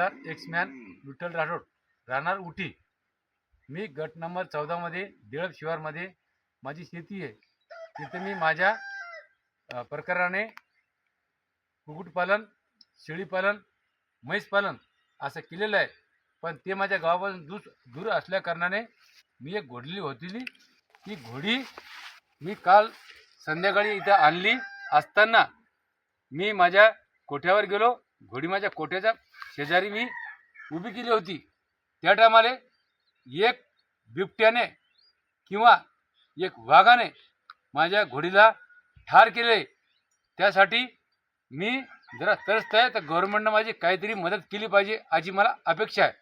आमदार एक्समॅन विठ्ठल राठोड, राहणार उठी. मी गट नंबर 14मध्ये देळप शिवारमध्ये माझी शेती आहे. तिथे मी माझ्या प्रकाराने कुक्कुटपालन, शेळीपालन, म्हैसपालन असं केलेलं आहे. पण ते माझ्या गावापासून दूर असल्या कारणाने मी एक घोडली होती. ती घोडी मी काल संध्याकाळी इथं आणली असताना मी माझ्या कोठ्यावर गेलो. घोडी माझ्या कोठ्याच्या शेजारी मी उभी केली होती. त्या टायमाला एक बिबट्याने किंवा एक वाघाने माझ्या घोडीला ठार केले. त्यासाठी मी जरा त्रस्त आहे. तर गव्हर्नमेंटनं माझी काहीतरी मदत केली पाहिजे अशी मला अपेक्षा आहे.